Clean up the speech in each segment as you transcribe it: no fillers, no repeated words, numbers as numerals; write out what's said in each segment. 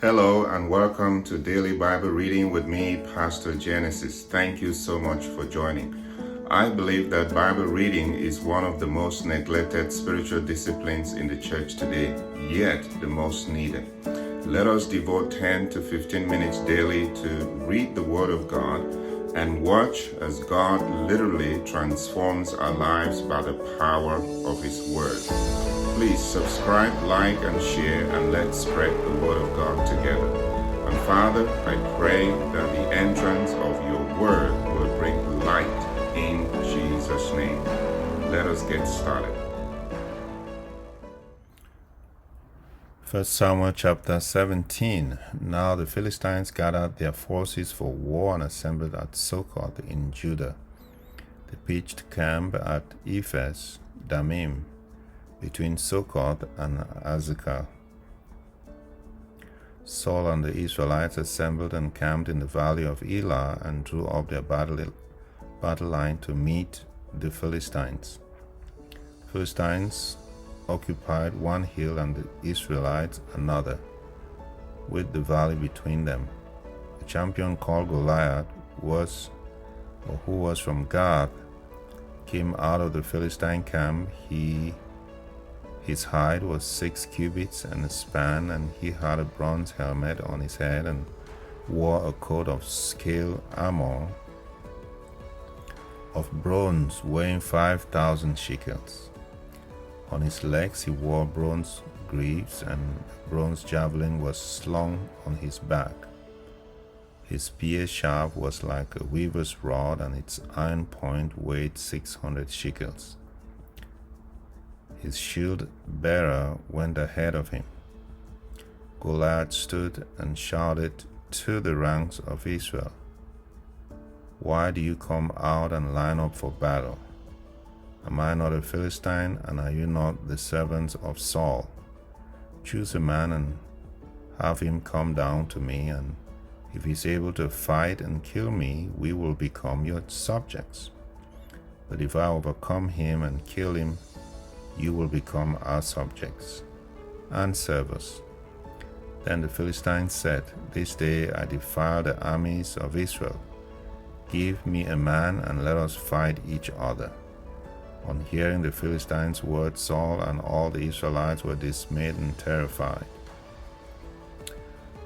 Hello and welcome to Daily Bible Reading with me, Pastor Genesis. Thank you so much for joining. I believe that Bible reading is one of the most neglected spiritual disciplines in the church today, yet the most needed. Let us devote 10 to 15 minutes daily to read the Word of God and watch as God literally transforms our lives by the power of His Word. Please subscribe, like, and share, and let's spread the Word of God together. And Father, I pray that the entrance of your Word will bring light in Jesus' name. Let us get started. 1 Samuel chapter 17. Now the Philistines gathered their forces for war and assembled at Succoth in Judah. They pitched camp at Ephes Dammim, between Succoth and Azekah. Saul and the Israelites assembled and camped in the valley of Elah and drew up their battle line to meet the Philistines. Philistines occupied one hill and the Israelites another, with the valley between them. A champion called Goliath who was from Gath, came out of the Philistine camp. His height was 6 cubits and a span, and he had a bronze helmet on his head and wore a coat of scale armor of bronze weighing 5,000 shekels. On his legs he wore bronze greaves, and a bronze javelin was slung on his back. His spear shaft was like a weaver's rod, and its iron point weighed 600 shekels. His shield bearer went ahead of him. Goliath stood and shouted to the ranks of Israel, "Why do you come out and line up for battle? Am I not a Philistine, and are you not the servants of Saul? Choose a man and have him come down to me, and if he is able to fight and kill me, we will become your subjects. But if I overcome him and kill him, you will become our subjects and serve us." Then the Philistines said, "This day I defy the armies of Israel. Give me a man and let us fight each other." On hearing the Philistines' words, Saul and all the Israelites were dismayed and terrified.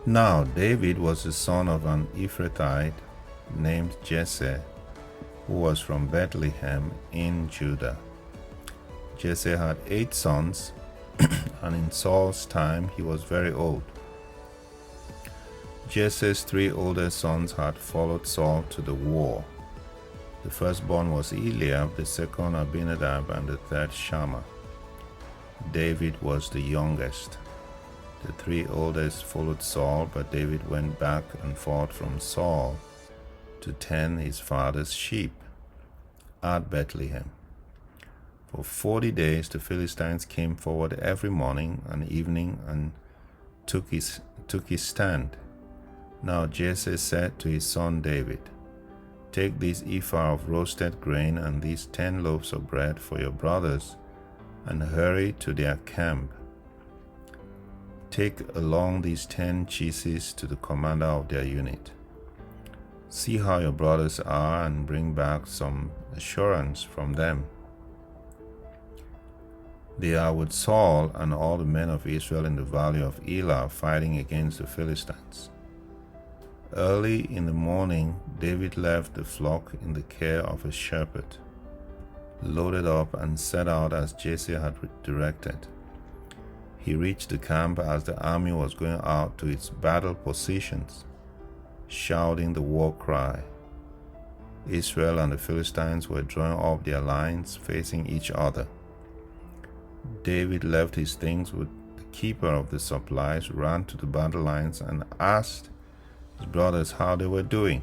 Now David was the son of an Ephrathite named Jesse, who was from Bethlehem in Judah. Jesse had 8 sons, and in Saul's time he was very old. Jesse's 3 older sons had followed Saul to the war. The firstborn was Eliab, the second Abinadab, and the third Shammah. David was the youngest. The 3 oldest followed Saul, but David went back and fought from Saul to tend his father's sheep at Bethlehem. For 40 days the Philistines came forward every morning and evening and took his stand. Now Jesse said to his son David, "Take this ephah of roasted grain and these 10 loaves of bread for your brothers, and hurry to their camp. Take along these 10 cheeses to the commander of their unit. See how your brothers are and bring back some assurance from them. They are with Saul and all the men of Israel in the valley of Elah fighting against the Philistines." Early in the morning, David left the flock in the care of a shepherd, loaded up, and set out as Jesse had directed. He reached the camp as the army was going out to its battle positions, shouting the war cry. Israel and the Philistines were drawing up their lines, facing each other. David left his things with the keeper of the supplies, ran to the battle lines, and asked his brothers how they were doing.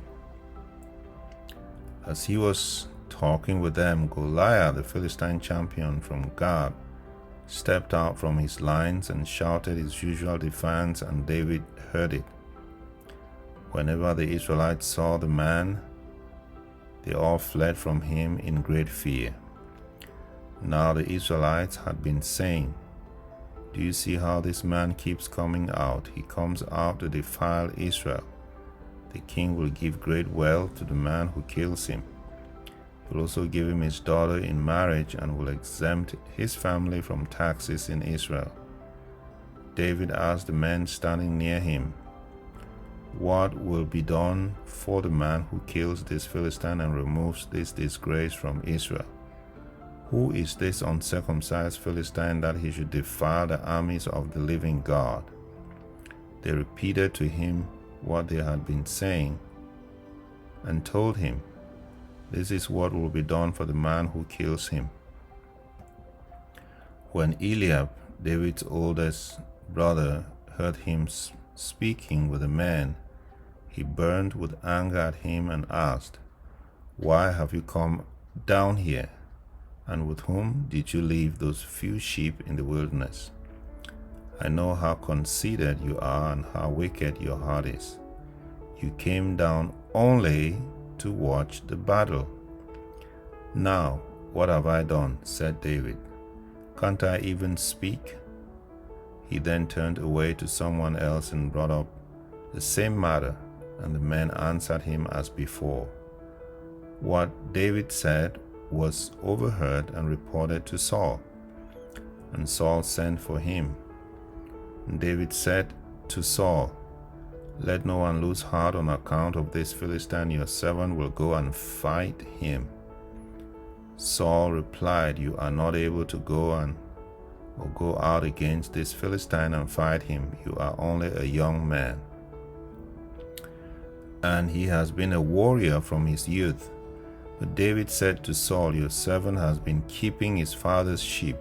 As he was talking with them, Goliath, the Philistine champion from Gath, stepped out from his lines and shouted his usual defiance, and David heard it. Whenever the Israelites saw the man, they all fled from him in great fear. Now the Israelites had been saying, Do you see how this man keeps coming out? He comes out to defile Israel. The king will give great wealth to the man who kills him. He will also give him his daughter in marriage and will exempt his family from taxes in Israel." David asked the men standing near him, "What will be done for the man who kills this Philistine and removes this disgrace from Israel? Who is this uncircumcised Philistine that he should defile the armies of the living God?" They repeated to him what they had been saying and told him, "This is what will be done for the man who kills him." When Eliab, David's oldest brother, heard him speaking with the men, he burned with anger at him and asked, "Why have you come down here? And with whom did you leave those few sheep in the wilderness? I know how conceited you are and how wicked your heart is. You came down only to watch the battle." "Now, what have I done?" said David. "Can't I even speak?" He then turned away to someone else and brought up the same matter, and the men answered him as before. What David said was overheard and reported to Saul, and Saul sent for him. And David said to Saul, "Let no one lose heart on account of this Philistine. Your servant will go and fight him." Saul replied, "You are not able to go out against this Philistine and fight him. You are only a young man, and he has been a warrior from his youth." But David said to Saul, "Your servant has been keeping his father's sheep.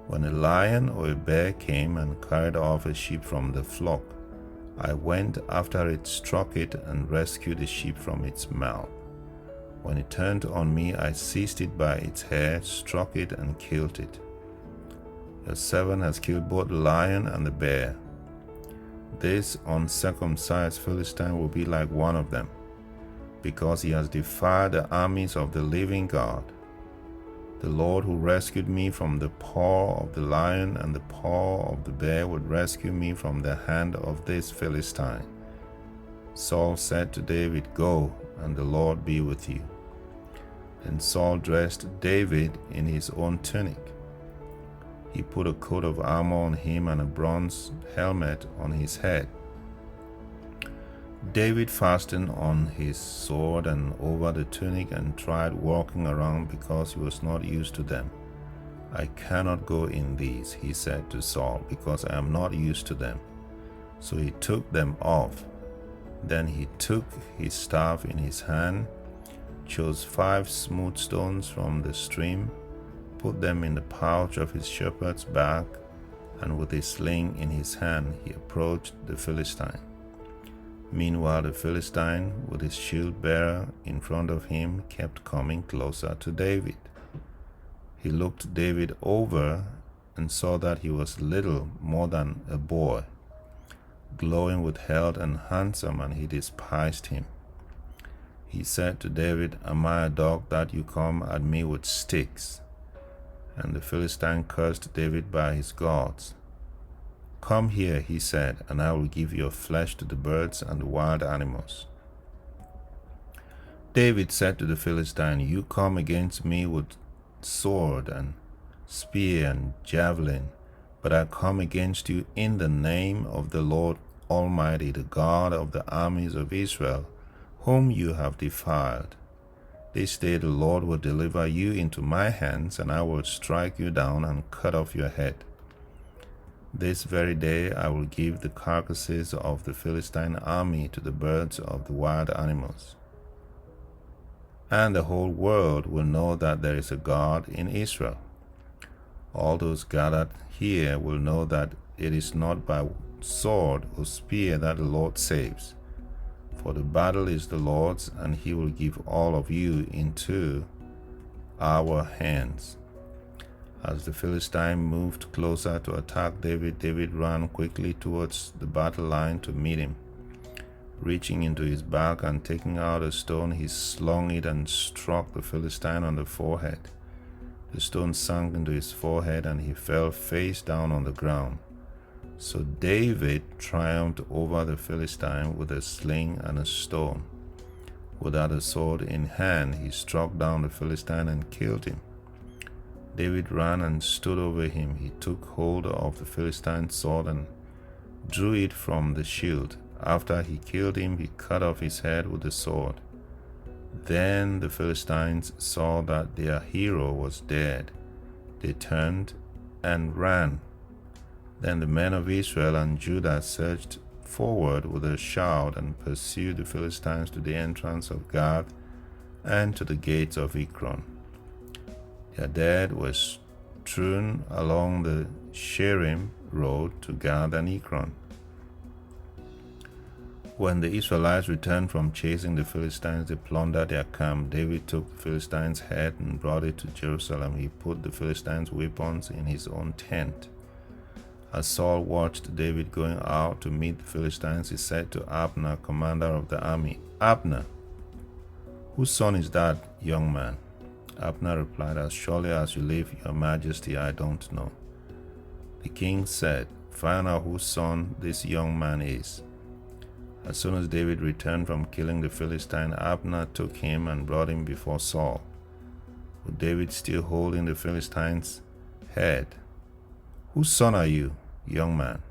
When a lion or a bear came and carried off a sheep from the flock, I went after it, struck it, and rescued the sheep from its mouth. When it turned on me, I seized it by its hair, struck it, and killed it. Your servant has killed both the lion and the bear. This uncircumcised Philistine will be like one of them, because he has defied the armies of the living God. The Lord who rescued me from the paw of the lion and the paw of the bear would rescue me from the hand of this Philistine." Saul said to David, "Go, and the Lord be with you." Then Saul dressed David in his own tunic. He put a coat of armor on him and a bronze helmet on his head. David fastened on his sword and over the tunic and tried walking around because he was not used to them. "I cannot go in these," he said to Saul, "because I am not used to them." So he took them off. Then he took his staff in his hand, chose 5 smooth stones from the stream, put them in the pouch of his shepherd's bag, and with a sling in his hand he approached the Philistine. Meanwhile, the Philistine, with his shield bearer in front of him, kept coming closer to David. He looked David over and saw that he was little more than a boy, glowing with health and handsome, and he despised him. He said to David, "Am I a dog that you come at me with sticks?" And the Philistine cursed David by his gods. "Come here," he said, "and I will give your flesh to the birds and the wild animals." David said to the Philistine, "You come against me with sword and spear and javelin, but I come against you in the name of the Lord Almighty, the God of the armies of Israel, whom you have defiled. This day the Lord will deliver you into my hands, and I will strike you down and cut off your head. This very day I will give the carcasses of the Philistine army to the birds of the wild animals. And the whole world will know that there is a God in Israel. All those gathered here will know that it is not by sword or spear that the Lord saves. For the battle is the Lord's, and he will give all of you into our hands." As the Philistine moved closer to attack David, David ran quickly towards the battle line to meet him. Reaching into his bag and taking out a stone, he slung it and struck the Philistine on the forehead. The stone sank into his forehead, and he fell face down on the ground. So David triumphed over the Philistine with a sling and a stone. Without a sword in hand, he struck down the Philistine and killed him. David ran and stood over him. He took hold of the Philistine's sword and drew it from the shield. After he killed him, he cut off his head with the sword. Then the Philistines saw that their hero was dead. They turned and ran. Then the men of Israel and Judah surged forward with a shout and pursued the Philistines to the entrance of Gath and to the gates of Ekron. Their dead were strewn along the Sherim road to Gath and Ekron. When the Israelites returned from chasing the Philistines, they plundered their camp. David took the Philistine's head and brought it to Jerusalem. He put the Philistines' weapons in his own tent. As Saul watched David going out to meet the Philistines, he said to Abner, commander of the army, "Abner, whose son is that young man?" Abner replied, "As surely as you live, your majesty, I don't know." The king said, "Find out whose son this young man is." As soon as David returned from killing the Philistine, Abner took him and brought him before Saul, with David still holding the Philistine's head. "Whose son are you, young man?"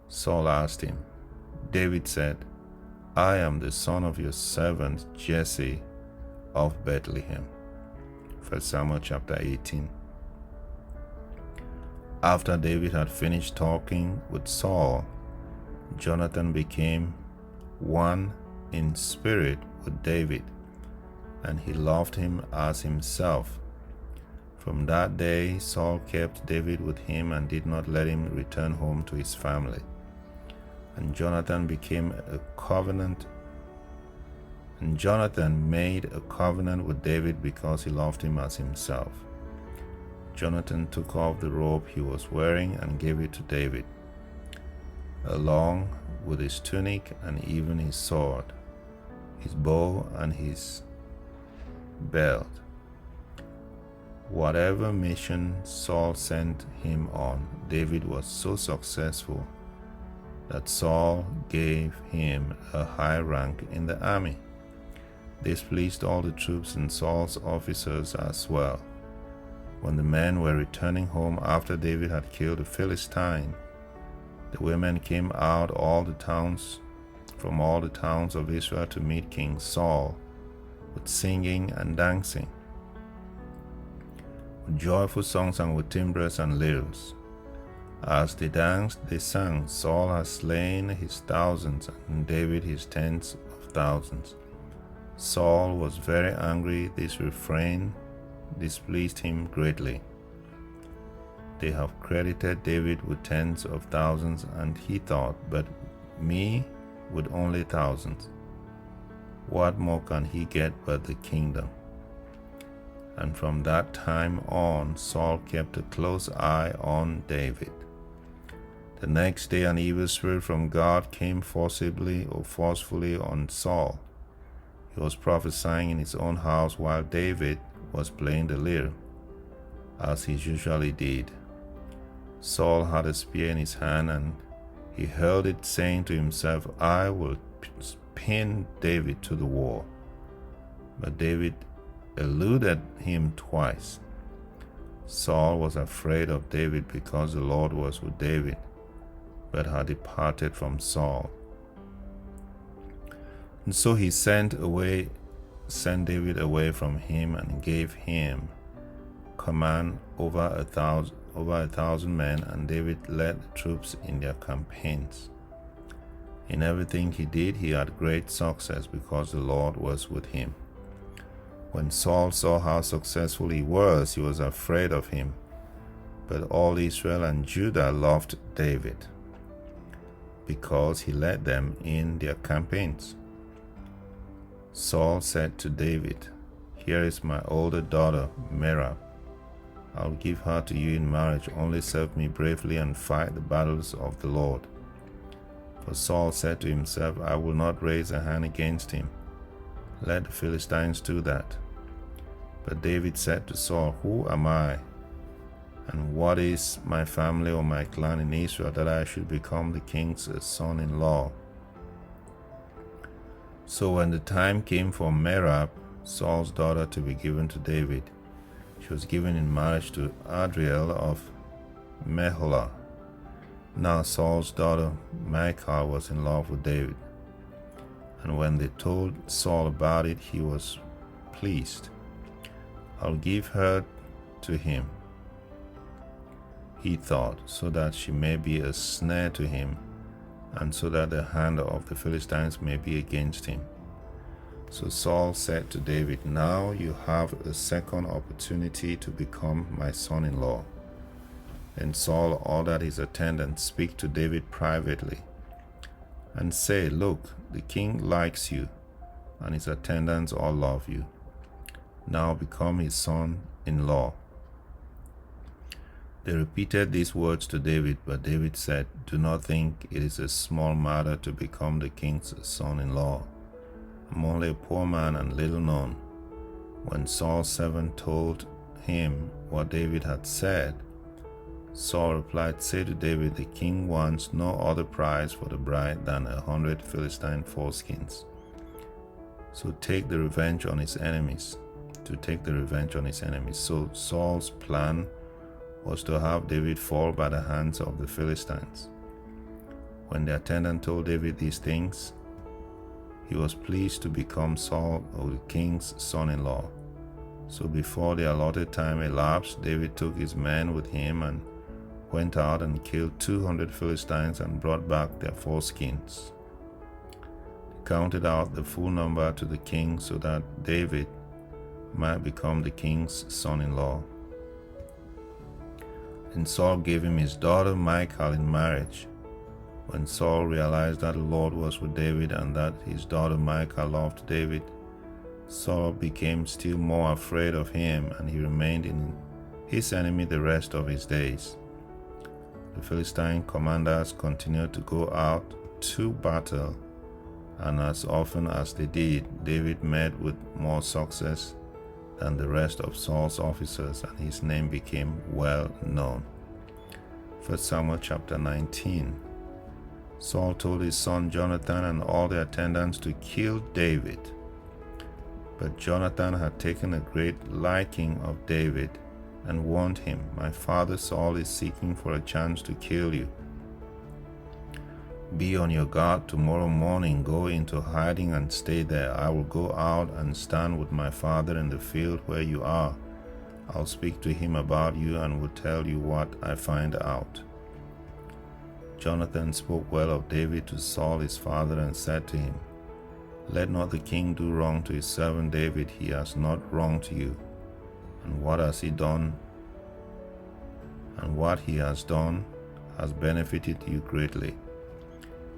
Saul asked him. David said, "I am the son of your servant Jesse of Bethlehem." 1 Samuel chapter 18. After David had finished talking with Saul, Jonathan became one in spirit with David, and he loved him as himself. From that day, Saul kept David with him and did not let him return home to his family. And Jonathan made a covenant with David because he loved him as himself. Jonathan took off the robe he was wearing and gave it to David, along with his tunic and even his sword, his bow and his belt. Whatever mission Saul sent him on, David was so successful that Saul gave him a high rank in the army. This pleased all the troops and Saul's officers as well. When the men were returning home after David had killed the Philistine, the women came out from all the towns of Israel to meet King Saul with singing and dancing, with joyful songs and with timbrels and lyres. As they danced, they sang, "Saul has slain his thousands, and David his tens of thousands." Saul was very angry. This refrain displeased him greatly. They have credited David with tens of thousands, and he thought, but me with only thousands. What more can he get but the kingdom? And from that time on, Saul kept a close eye on David. The next day, an evil spirit from God came forcibly or forcefully on Saul. He was prophesying in his own house while David was playing the lyre, as he usually did. Saul had a spear in his hand, and he held it, saying to himself, "I will pin David to the wall." But David eluded him twice. Saul was afraid of David because the Lord was with David, but had departed from Saul. And so he sent David away from him and gave him command over a thousand men, and David led the troops in their campaigns. In everything he did, he had great success because the Lord was with him. When Saul saw how successful he was afraid of him. But all Israel and Judah loved David because he led them in their campaigns. Saul said to David, "Here is my older daughter, Merab. I'll give her to you in marriage. Only serve me bravely and fight the battles of the Lord." For Saul said to himself, "I will not raise a hand against him. Let the Philistines do that." But David said to Saul, "Who am I? And what is my family or my clan in Israel that I should become the king's son-in-law?" So when the time came for Merab, Saul's daughter, to be given to David, she was given in marriage to Adriel of Meholah. Now Saul's daughter Michal was in love with David. And when they told Saul about it, he was pleased. "I'll give her to him," he thought, "so that she may be a snare to him, and so that the hand of the Philistines may be against him." So Saul said to David, "Now you have a second opportunity to become my son-in-law." Then Saul ordered his attendants, "Speak to David privately and say, 'Look, the king likes you, and his attendants all love you. Now become his son-in-law.'" They repeated these words to David, but David said, "Do not think it is a small matter to become the king's son-in-law. I'm only a poor man and little known." When Saul's servant told him what David had said, Saul replied, "Say to David, the king wants no other price for the bride than 100 Philistine foreskins. So take the revenge on his enemies. So Saul's plan was to have David fall by the hands of the Philistines. When the attendant told David these things, he was pleased to become Saul, or the king's son-in-law. So before the allotted time elapsed, David took his men with him and went out and killed 200 Philistines and brought back their foreskins. He counted out the full number to the king so that David might become the king's son-in-law. And Saul gave him his daughter Michal in marriage. When Saul realized that the Lord was with David and that his daughter Michal loved David, Saul became still more afraid of him, and he remained in his enemy the rest of his days. The Philistine commanders continued to go out to battle, and as often as they did, David met with more success than the rest of Saul's officers, and his name became well known. 1 Samuel chapter 19. Saul told his son Jonathan and all the attendants to kill David. But Jonathan had taken a great liking of David and warned him, "My father Saul is seeking for a chance to kill you. Be on your guard tomorrow morning. Go into hiding and stay there. I will go out and stand with my father in the field where you are. I'll speak to him about you and will tell you what I find out." Jonathan spoke well of David to Saul his father and said to him, "Let not the king do wrong to his servant David. He has not wronged you. And what has he done? And what he has done has benefited you greatly.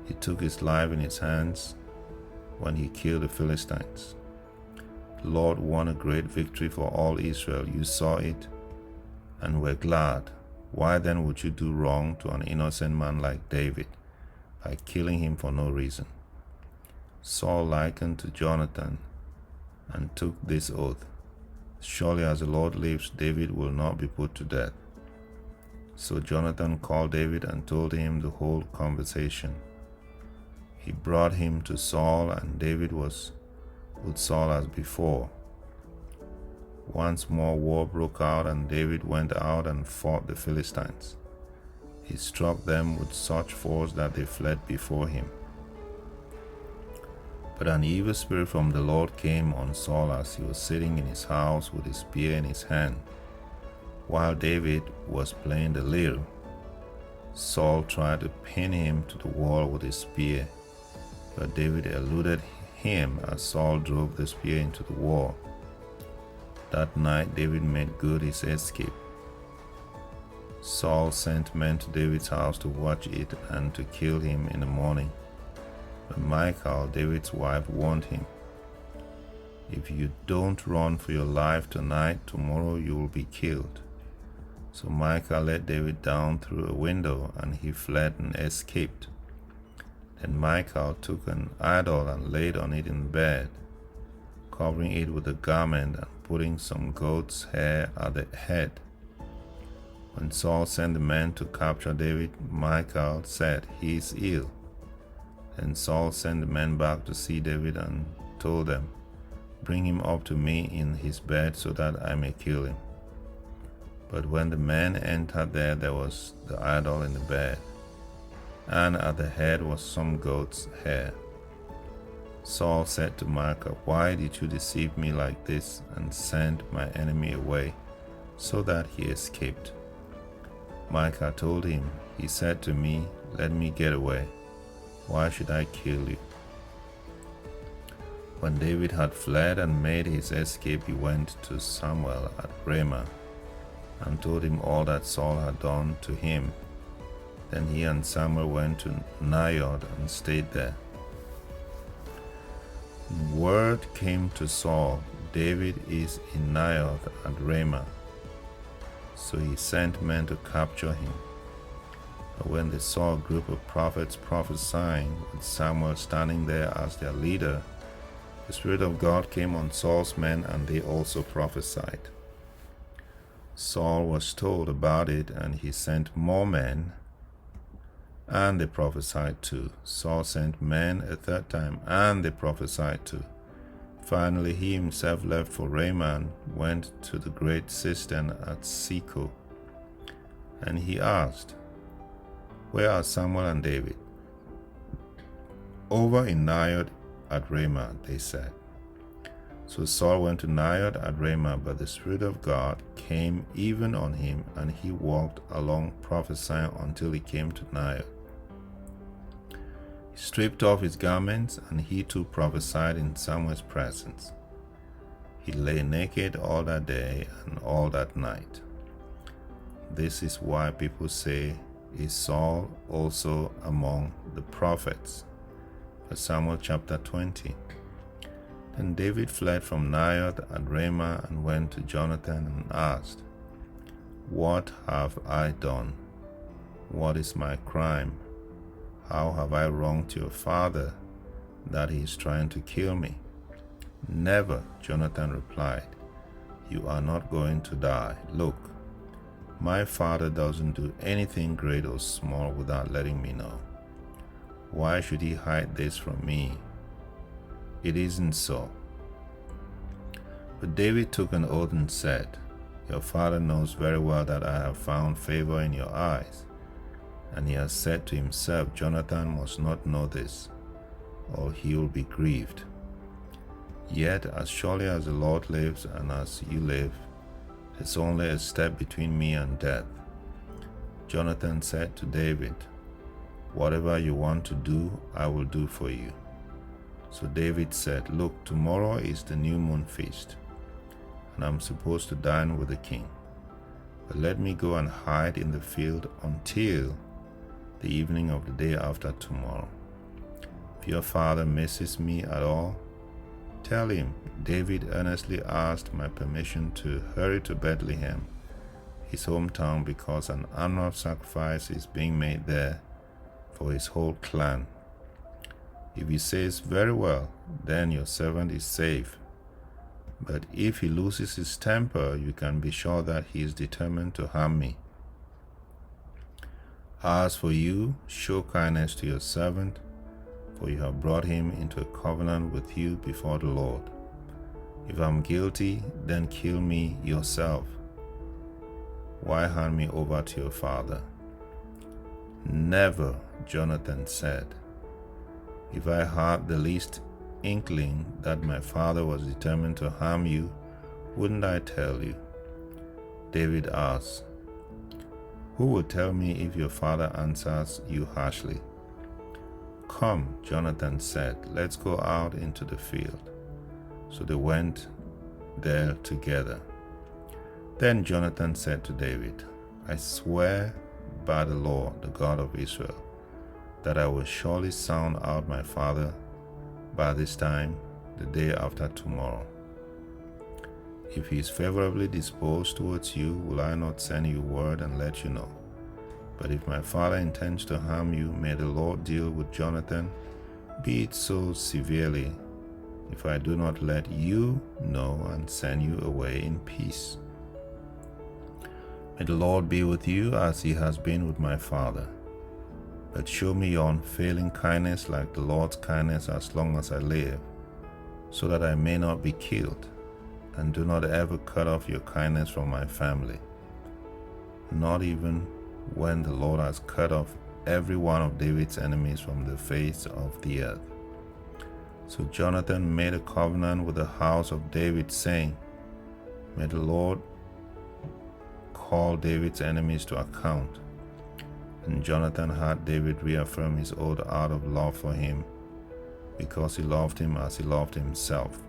He took his life in his hands when he killed the Philistines. The Lord won a great victory for all Israel. You saw it and were glad. Why then would you do wrong to an innocent man like David by killing him for no reason?" Saul likened to Jonathan and took this oath, "Surely as the Lord lives, David will not be put to death." So Jonathan called David and told him the whole conversation. He brought him to Saul, and David was with Saul as before. Once more war broke out, and David went out and fought the Philistines. He struck them with such force that they fled before him. But an evil spirit from the Lord came on Saul as he was sitting in his house with his spear in his hand, while David was playing the lyre. Saul tried to pin him to the wall with his spear, but David eluded him as Saul drove the spear into the wall. That night David made good his escape. Saul sent men to David's house to watch it and to kill him in the morning. But Michal, David's wife, warned him, "If you don't run for your life tonight, tomorrow you will be killed." So Michal let David down through a window, and he fled and escaped. Then Michal took an idol and laid on it in bed. covering it with a garment and putting some goat's hair at the head. When Saul sent the men to capture David, Michal said, "He is ill." And Saul sent the men back to see David and told them, "Bring him up to me in his bed so that I may kill him." But when the men entered there was the idol in the bed, and at the head was some goat's hair. Saul said to Michal, "Why did you deceive me like this and send my enemy away so that he escaped?" Michal told him, "He said to me, 'Let me get away. Why should I kill you?'" When David had fled and made his escape, he went to Samuel at Ramah and told him all that Saul had done to him. Then he and Samuel went to Naioth and stayed there. Word came to Saul, "David is in Naioth at Ramah." So he sent men to capture him. But when they saw a group of prophets prophesying, with Samuel standing there as their leader, the Spirit of God came on Saul's men, and they also prophesied. Saul was told about it, and he sent more men, and they prophesied too. Saul sent men a third time, and they prophesied too. Finally, he himself left for Ramah and went to the great cistern at Seco. And he asked, "Where are Samuel and David?" "Over in Naioth at Ramah," they said. So Saul went to Naioth at Ramah, but the Spirit of God came even on him, and he walked along prophesying until he came to Naioth. He stripped off his garments, and he too prophesied in Samuel's presence. He lay naked all that day and all that night. This is why people say, "Is Saul also among the prophets?" Samuel chapter 20. Then David fled from Naioth at Ramah and went to Jonathan and asked, "What have I done? What is my crime? How have I wronged your father that he is trying to kill me?" "Never," Jonathan replied. "You are not going to die. Look, my father doesn't do anything great or small without letting me know. Why should he hide this from me? It isn't so." But David took an oath and said, "Your father knows very well that I have found favor in your eyes." And he has said to himself, "Jonathan must not know this, or he will be grieved. Yet as surely as the Lord lives and as you live, it's only a step between me and death." Jonathan said to David, "Whatever you want to do, I will do for you." So David said, "Look, tomorrow is the new moon feast, and I'm supposed to dine with the king. But let me go and hide in the field until the evening of the day after tomorrow. If your father misses me at all, tell him, 'David earnestly asked my permission to hurry to Bethlehem, his hometown, because an annual sacrifice is being made there for his whole clan.' If he says, 'Very well,' then your servant is safe. But if he loses his temper, you can be sure that he is determined to harm me. As for you, show kindness to your servant, for you have brought him into a covenant with you before the Lord. If I'm guilty, then kill me yourself. Why hand me over to your father?" "Never," Jonathan said. "If I had the least inkling that my father was determined to harm you, wouldn't I tell you?" David asked, "Who will tell me if your father answers you harshly?" "Come," Jonathan said, "let's go out into the field." So they went there together. Then Jonathan said to David, "I swear by the Lord, the God of Israel, that I will surely sound out my father by this time, the day after tomorrow. If he is favorably disposed towards you, will I not send you word and let you know? But if my father intends to harm you, may the Lord deal with Jonathan, be it so severely, if I do not let you know and send you away in peace. May the Lord be with you as he has been with my father. But show me your unfailing kindness like the Lord's kindness as long as I live, so that I may not be killed, and do not ever cut off your kindness from my family, not even when the Lord has cut off every one of David's enemies from the face of the earth. So Jonathan made a covenant with the house of David, saying, May the Lord call David's enemies to account. And Jonathan had David reaffirm his oath out of love for him, because he loved him as he loved himself.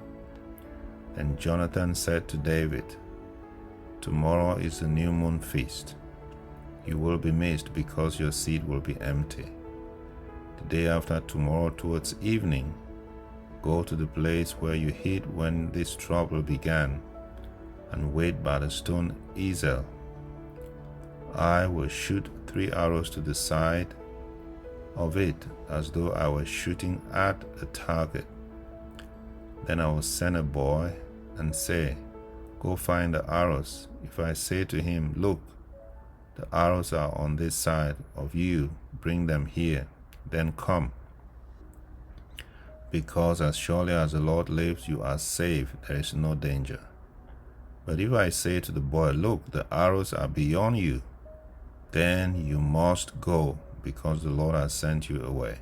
Then Jonathan said to David, Tomorrow is the new moon feast. You will be missed because your seat will be empty. The day after tomorrow towards evening, go to the place where you hid when this trouble began, and wait by the stone Ezel. I will shoot 3 arrows to the side of it as though I was shooting at a target. Then I will send a boy and say, Go find the arrows. If I say to him, Look, the arrows are on this side of you, bring them here, then come. Because as surely as the Lord lives, you are safe, there is no danger. But if I say to the boy, Look, the arrows are beyond you, then you must go, because the Lord has sent you away.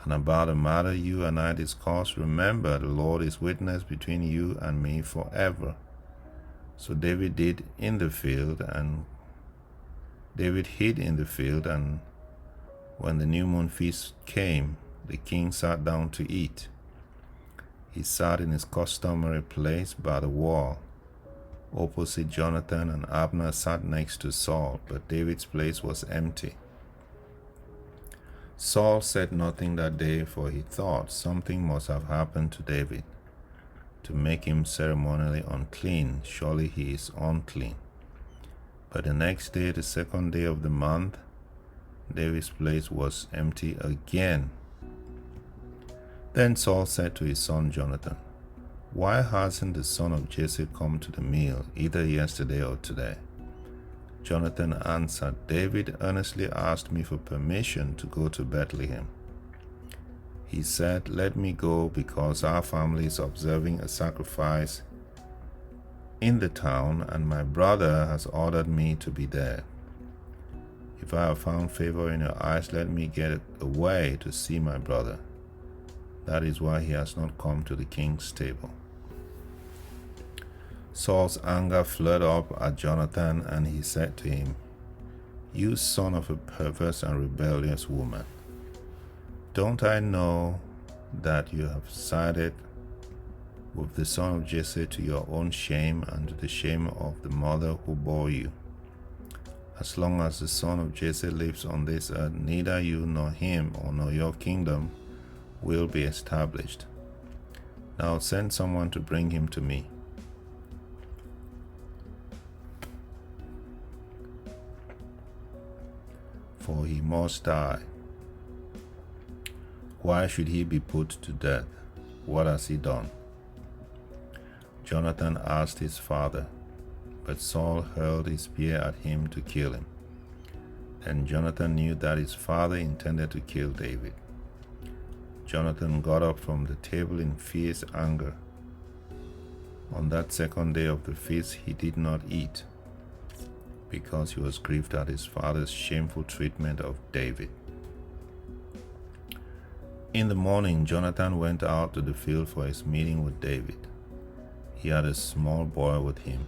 And about the matter you and I discussed, remember the Lord is witness between you and me forever. So David hid in the field, and when the new moon feast came, the king sat down to eat. He sat in his customary place by the wall, opposite Jonathan, and Abner sat next to Saul, but David's place was empty. Saul said nothing that day, for he thought something must have happened to David to make him ceremonially unclean. Surely he is unclean. But the next day, the second day of the month, David's place was empty again. Then Saul said to his son Jonathan, Why hasn't the son of Jesse come to the meal, either yesterday or today? Jonathan answered, David earnestly asked me for permission to go to Bethlehem. He said, Let me go, because our family is observing a sacrifice in the town, and my brother has ordered me to be there. If I have found favor in your eyes, let me get away to see my brother. That is why he has not come to the king's table. Saul's anger flared up at Jonathan, and he said to him, You son of a perverse and rebellious woman, don't I know that you have sided with the son of Jesse to your own shame and to the shame of the mother who bore you? As long as the son of Jesse lives on this earth, neither you nor him nor your kingdom will be established. Now send someone to bring him to me. For he must die. Why should he be put to death? What has he done? Jonathan asked his father, but Saul hurled his spear at him to kill him. Then Jonathan knew that his father intended to kill David. Jonathan got up from the table in fierce anger. On that second day of the feast he did not eat, because he was grieved at his father's shameful treatment of David. In the morning, Jonathan went out to the field for his meeting with David. He had a small boy with him,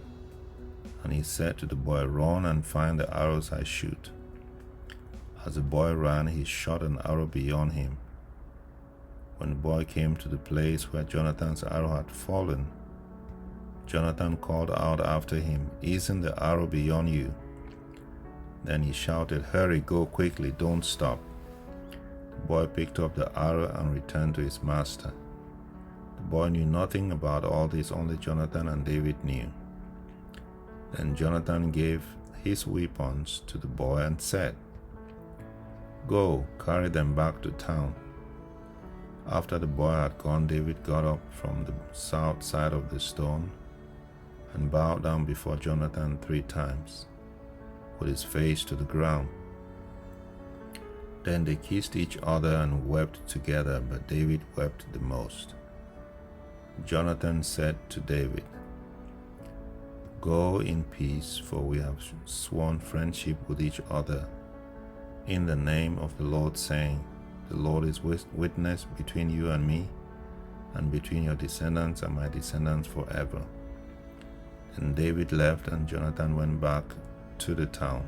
and he said to the boy, Run and find the arrows I shoot. As the boy ran, he shot an arrow beyond him. When the boy came to the place where Jonathan's arrow had fallen, Jonathan called out after him, Isn't the arrow beyond you? Then he shouted, Hurry, go quickly, don't stop. The boy picked up the arrow and returned to his master. The boy knew nothing about all this, only Jonathan and David knew. Then Jonathan gave his weapons to the boy and said, Go, carry them back to town. After the boy had gone, David got up from the south side of the stone and bowed down before Jonathan 3 times, with his face to the ground. Then they kissed each other and wept together, but David wept the most. Jonathan said to David, "Go in peace, for we have sworn friendship with each other in the name of the Lord, saying, the Lord is witness between you and me, and between your descendants and my descendants forever." And David left, and Jonathan went back to the town.